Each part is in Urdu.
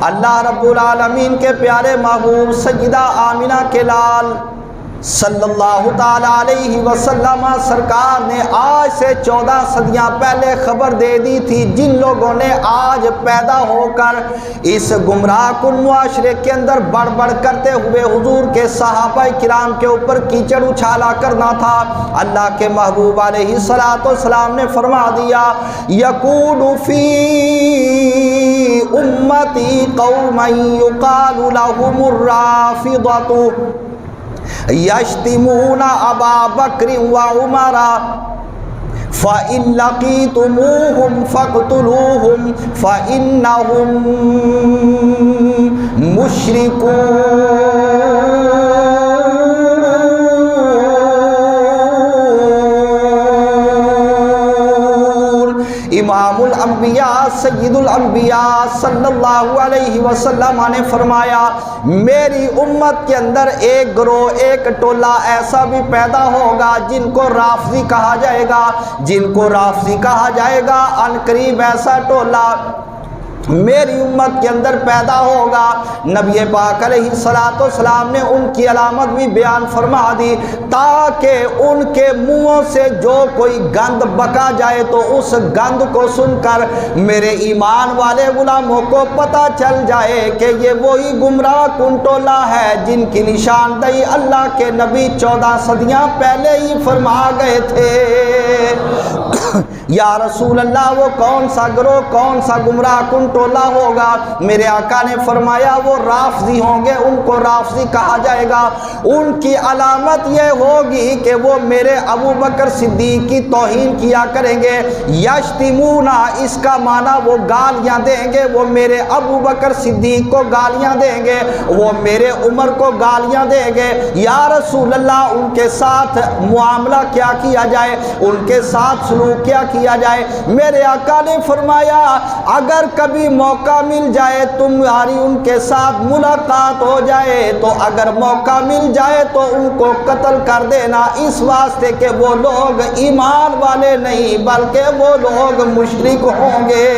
اللہ رب العالمین کے پیارے محبوب سیدہ آمنہ کے لال صلی اللہ تعالیٰ علیہ وسلم سرکار نے آج سے 14 صدیاں پہلے خبر دے دی تھی، جن لوگوں نے آج پیدا ہو کر اس گمراہ کن معاشرے کے اندر بڑھ بڑھ کرتے ہوئے حضور کے صحابہ کرام کے اوپر کیچڑ اچھالا کرنا تھا، اللہ کے محبوب علیہ الصلوۃ والسلام نے فرما دیا یکون فی امتی قوم یقال لهم الرافضۃ یشتمون ابا بکر و عمر فإن لقیتموہم فاقتلوہم فإنہم مشرکون۔ امام الانبیاء سید الانبیاء صلی اللہ علیہ وسلم نے فرمایا میری امت کے اندر ایک گروہ ایک ٹولہ ایسا بھی پیدا ہوگا جن کو رافضی کہا جائے گا، جن کو رافضی کہا جائے گا، ان قریب ایسا ٹولہ میری امت کے اندر پیدا ہوگا۔ نبی پاک علیہ الصلوۃ والسلام نے ان کی علامت بھی بیان فرما دی تاکہ ان کے منہوں سے جو کوئی گند بکا جائے تو اس گند کو سن کر میرے ایمان والے غلاموں کو پتہ چل جائے کہ یہ وہی گمراہ کن ٹولہ ہے جن کی نشاندہی اللہ کے نبی 14 صدیاں پہلے ہی فرما گئے تھے۔ یا رسول اللہ وہ کون سا گروہ کون سا گمراہ کن ٹولہ ہوگا؟ میرے آقا نے فرمایا وہ رافضی ہوں گے، ان کو رافضی کہا جائے گا۔ ان کی علامت یہ ہوگی کہ وہ میرے ابو بکر صدیق کی توہین کیا کریں گے۔ یشتمون اس کا معنی وہ گالیاں دیں گے، وہ میرے ابو بکر صدیق کو گالیاں دیں گے، وہ میرے عمر کو گالیاں دیں گے۔ یا رسول اللہ ان کے ساتھ معاملہ کیا کیا جائے، ان کے ساتھ سلوک کیا کیا جائے؟ میرے آقا نے فرمایا اگر کبھی موقع مل جائے تمہاری ان کے ساتھ ملاقات ہو جائے تو اگر موقع مل جائے تو ان کو قتل کر دینا، اس واسطے کہ وہ لوگ ایمان والے نہیں بلکہ وہ لوگ مشرک ہوں گے،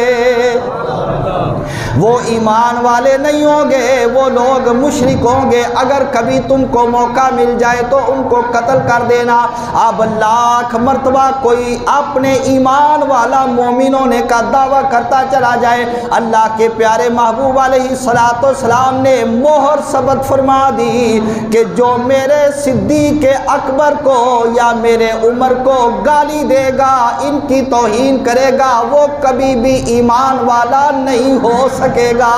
وہ ایمان والے نہیں ہوں گے، وہ لوگ مشرک ہوں گے۔ اگر کبھی تم کو موقع مل جائے تو ان کو قتل کر دینا۔ اب لاکھ مرتبہ کوئی اپنے ایمان والا مومن ہونے کا دعویٰ کرتا چلا جائے، اللہ کے پیارے محبوب علیہ الصلوۃ والسلام نے مہر ثبت فرما دی کہ جو میرے صدیق اکبر کو یا میرے عمر کو گالی دے گا، ان کی توہین کرے گا، وہ کبھی بھی ایمان والا نہیں ہو سکے گا۔